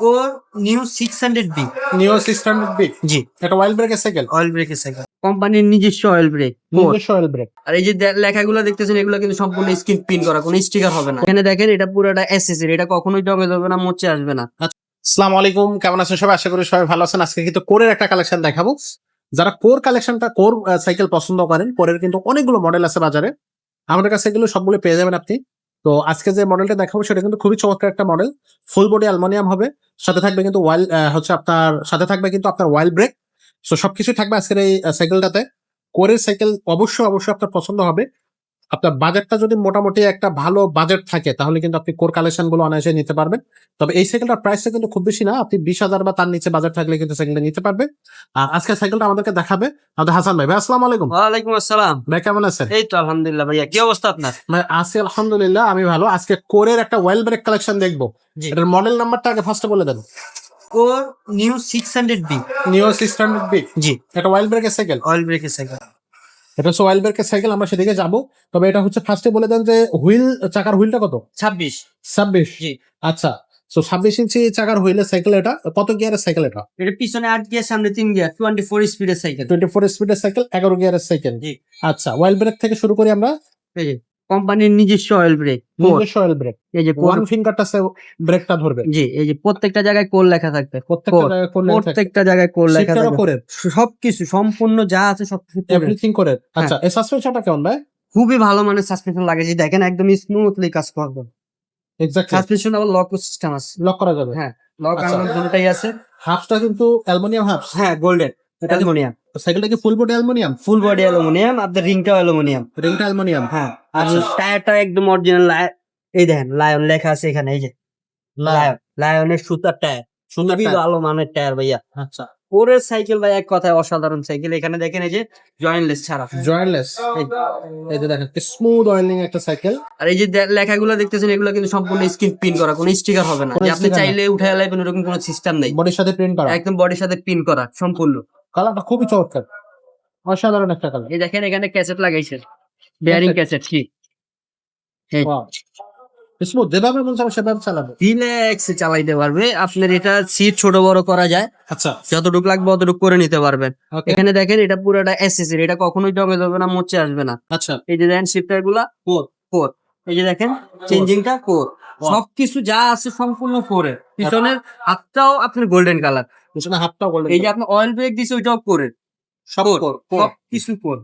Core new 600B। নিও 600 B. জি, এটা oil ব্রেকের সাইকেল, অয়েল ব্রেকের সাইকেল, কোম্পানির নিজস্ব অয়েল ব্রেক। নিজস্ব অয়েল ব্রেক। আর এই যে লেখাগুলো দেখতেছেন, এগুলো কিন্তু সম্পূর্ণ স্ক্রিন প্রিন্ট করা, কোনো স্টিকার হবে না। এখানে দেখেন, এটা পুরোটা এসএসএর, এটা কখনোই জমে যাবে না, মুছে আসবে না। আসসালামু আলাইকুম, কেমন আছেন সবাই? আশা করি সবাই ভালো আছেন। আজকে কিন্তু কোরের একটা কালেকশন দেখাবো। যারা কোর সাইকেল পছন্দ করেন, কোরের কিন্তু অনেকগুলো মডেল আছে বাজারে, আমাদের কাছে এগুলো সবগুলো পেয়ে যাবেন আপনি। তো আজকে যে মডেলটা দেখাবো সেটা কিন্তু খুবই চমৎকার একটা মডেল, ফুল বডি অ্যালুমিনিয়াম হবে, সাথে থাকবে কিন্তু আপনার ওয়াইল ব্রেক। সো সবকিছুই থাকবে আজকের এই সাইকেলটাতে। কোরের সাইকেল অবশ্যই আপনার পছন্দ হবে। আপনার বাজেটটা যদি মোটামুটি একটা ভালো বাজেট থাকে তাহলে কিন্তু আপনি কোর কালেকশন গুলো অনায়াসে নিতে পারবেন। তবে এই সাইকেলটার প্রাইসটা কিন্তু খুব বেশি না, আপনি 20,000 বা তার নিচে বাজেট থাকলে কিন্তু সাইকেলটা নিতে পারবেন। আর আজকে সাইকেলটা আমাদেরকে দেখাবে আমাদের হাসান ভাই। ভাই আসসালামু আলাইকুম। ওয়ালাইকুম আসসালাম। ভাই কেমন আছেন? এই তো আলহামদুলিল্লাহ ভাইয়া, কি অবস্থা আপনার? ভাই আছি আলহামদুলিল্লাহ, আমি ভালো। আজকে কোরের একটা ওয়েল ব্রেক কালেকশন দেখবো। জি, এটার মডেল নাম্বারটা আগে ফার্স্টে বলে দেন। Core new 600B। নিও 600 বি। জি, এটা ওয়েল ব্রেকের সাইকেল। অয়েল ব্রেকের সাইকেল। এটা হচ্ছে ওয়েল ব্রেকের সাইকেল, আমরা সেদিকে যাবো। তবে এটা হচ্ছে ফার্স্টে বলে দেন যে চাকার হুইলটা কত? 26। 26। জি, আচ্ছা, 26 ইঞ্চি চাকার হুইলের সাইকেল। এটা কত গিয়ারের সাইকেল? এটা এটা পিছনে 8 গিয়ার, সামনে 3 গিয়ার, 24 স্পিডের সাইকেল। 24 স্পিডের সাইকেল, 11 গিয়ারের সাইকেল। জি, আচ্ছা, ওয়েল ব্রেক থেকে শুরু করি আমরা। এই যে কোম্পানির নিজস্ব অয়েল ব্রেক। নিজস্ব ওয়েল ব্রেক, এই যে কোর। ওয়ান ফিঙ্গারটা ব্রেকটা ধরবে। জি, এই যে প্রত্যেকটা জায়গায় কোর লেখা থাকবে। প্রত্যেকটা কোর, জায়গায় কোর লেখা থাকবে। প্রত্যেকটা জায়গায় কোর লেখা সিটটারও থাকবে। কোরের, সবকিছু সম্পূর্ণ যা আছে সবকিছু কোরের। এভরিথিং কোরের। আচ্ছা, এই সাসপেনশনটা কেমন ভাই? খুবই ভালো মানের সাসপেনশন লাগে, যে দেখেন একদম স্মুথলি কাজ করবে। এক্স্যাক্টলি। সাসপেনশন আবার লক সিস্টেম আছে। লক করা যাবে। হ্যাঁ, লক আচ্ছা। আনলক দুটোই আছে। হাফসটা কিন্তু অ্যালুমিনিয়াম হাফস। হ্যাঁ, গোল্ডেন অ্যালুমিনিয়াম। সাইকেলটা কি ফুল body aluminium? Full body aluminium, আপনার রিংটাও অ্যালুমিনিয়াম। রিংটা অ্যালুমিনিয়াম। হ্যাঁ, আর আচ্ছা। টায়ারটা একদম অরিজিনাল। এই দেখেন লায়ন লেখা আছে এখানে, এই যে লায়নের সুতার টায়ার। সুন্দর খুবই ভালো মানের টায়ার ভাইয়া। আচ্ছা, কোরের সাইকেল ভাই, এক কথায় অসাধারণ সাইকেল। এখানে দেখেন এই যে জয়েন্টলেস ছাড়া। জয়েন্টলেস। এই যে দেখেন স্মুথ অয়েলিং একটা সাইকেল। আর এই যে লেখাগুলো দেখতেছেন, এগুলো কিন্তু সম্পূর্ণ স্ক্রিন প্রিন্ট করা, কোনো স্টিকার হবে না। কোনো যে আপনি sticker চাইলে উঠে লাইবেন, এরকম কোনো সিস্টেম নেই। বডির সাথে প্রিন্ট করা। একদম বডির সাথে পিন করা সম্পূর্ণ। কালারটা খুবই চমৎকার, অসাধারণ একটা কালার। এই দেখেন এখানে ক্যাসেট লাগাইছে, বেয়ারিং ক্যাসেট। কি স্মুথ, যেভাবে মন চাবে সেভাবে চালাবে। রিল্যাক্সে চালাইতে পারবে। আপনার এটা সিট ছোট বড় করা যায়, আচ্ছা, যতটুকু লাগবে অতটুকু করে নিতে পারবেন। ওকে। এখানে দেখেন, এটা পুরোটা এসএসএর, এটা কখনোই জমে যাবে না, মুছে আসবে না। আচ্ছা, এই যে দেখেন শিফটার গুলা কোর। এই যে দেখেন চেঞ্জিংটা কোর। সবকিছু যা আছে সম্পূর্ণ কোরের। পিছনের হাতটাও আপনার গোল্ডেন কালার। পিছনে হাফটা গোল্ডেন। এই যে আপনি অয়েল ব্রেক দিছে, ওইটাও কোরের। সব কোর। সবকিছু কোর।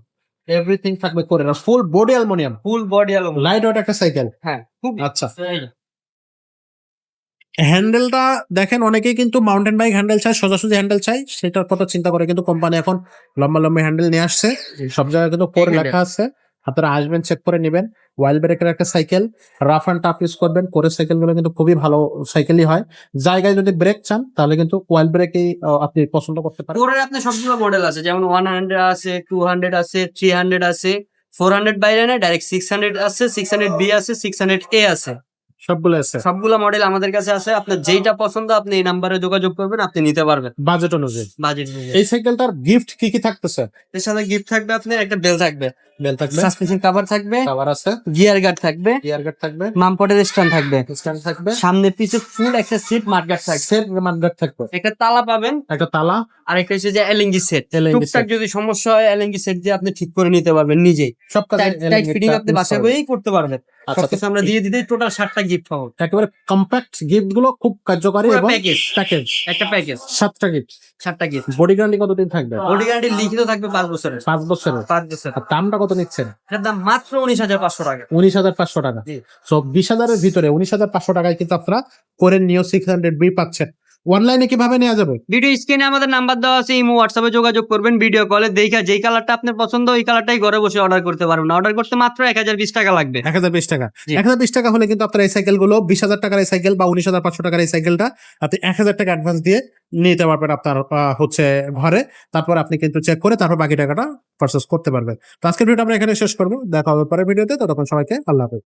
এভরিথিং থাকবে কোরের, আর full body aluminium, full body aluminium. Light weight একটা সাইকেল। হ্যাঁ, খুব। আচ্ছা, হ্যান্ডেলটা দেখেন, অনেকেই কিন্তু মাউন্টেন বাইক হ্যান্ডেল চায়, সোজাসুজি হ্যান্ডেল চাই, সেটার কথা চিন্তা করে কিন্তু কোম্পানি এখন লম্বা লম্বা হ্যান্ডেল নিয়ে আসছে। সব জায়গায় কিন্তু কোর লেখা আছে, আপনারা আসবেন চেক করে নেবেন। ওয়াইল ব্রেকের একটা cycle, rough and tough use করবেন। কোরের সাইকেল গুলো কিন্তু খুবই ভালো সাইকেলই হয়। জায়গায় যদি ব্রেক চান তাহলে কিন্তু ওয়াইল ব্রেকই আপনি পছন্দ করতে পারেন। কোরের আপনার সবগুলো মডেল আছে, যেমন 100 আছে, 200 আছে, 300 আছে, 400 বাইরে না, ডাইরেক্ট 600 আছে, 600B আছে, 600A আছে। সবগুলো আছে সবগুলো মডেল আমাদের কাছে আছে। আপনার যেইটা পছন্দ আপনি এই নাম্বারে যোগাযোগ করবেন, আপনি নিতে পারবেন বাজেট অনুযায়ী। বাজেট। এই সাইকেলটার গিফট কি কি থাকতেছে? এর সাথে গিফট থাকবে, আপনার একটা বেল থাকবে, বেল থাকবে, সাসপেনশন কভার থাকবে, কভার আছে, গিয়ার গার্ড থাকবে, গিয়ার গার্ড থাকবে, মামপটের স্ট্যান্ড থাকবে, স্ট্যান্ড থাকবে, সামনে পিছে ফুল একটা সিট মার্কার থাকবে, সেট মানগার্ড থাকবে, একটা তালা পাবেন, একটা তালা, আর একটা হচ্ছে যে এলএনজি সেট। এলএনজি টুকটাক যদি সমস্যা হয় এলএনজি সেট দিয়ে আপনি ঠিক করে নিতে পারবেন নিজেই। সব কাজে টাইট ফিটিং আপনি বাসায় বসেই করতে পারবেন। আচ্ছা, সবকিছু আমরা দিয়ে দিতে টোটাল 7টা গিফট পাবো। একেবারে কম্প্যাক্ট গিফট গুলো খুব কার্যকারী পুরো এবং প্যাকেজ, প্যাকেজ। একটা প্যাকেজ 7টা গিফট। 7টা গিফট। বডি গ্যারান্টি কতদিন থাকবে? বডি গ্যারান্টি লিখিত থাকবে 5 বছরের। 5 বছরের। 5 বছর। আর দামটা কত নিচ্ছেন? এটার দাম মাত্র 19,500 টাকা। 19,500 টাকা। জি। সো 20,000 এর ভিতরে 19,500 টাকায় কিন্তু আপনারা কোরের নিও 600B পাচ্ছেন। অনলাইনে কিভাবে নেওয়া যাবে? ভিডিও স্ক্রিনে আমাদের নাম্বার দেওয়া আছে, ইমো হোয়াটসঅ্যাপে যোগাযোগ করবেন। ভিডিও কলে দেখা যেই কালারটা আপনার পছন্দ ওই কালারটাই ঘরে বসে অর্ডার করতে পারবেন। অর্ডার করতে মাত্র 1020 টাকা লাগবে। 1020 টাকা। জি। 1020 টাকা হলে কিন্তু আপনার এই সাইকেল গুলো 20,000 টাকার এই সাইকেল বা 19,500 টাকার এই সাইকেলটা আপনি 1,000 টাকা অ্যাডভান্স দিয়ে নিতে পারবেন আপনার হচ্ছে ঘরে। তারপর আপনি কিন্তু চেক করে তারপর বাকি টাকাটা পারচেজ করতে পারবেন। তো আজকের ভিডিওটা আমরা এখানে শেষ করবো। দেখা হবে পরের ভিডিওতে। ততক্ষণ সবাইকে আল্লাহ হাফেজ।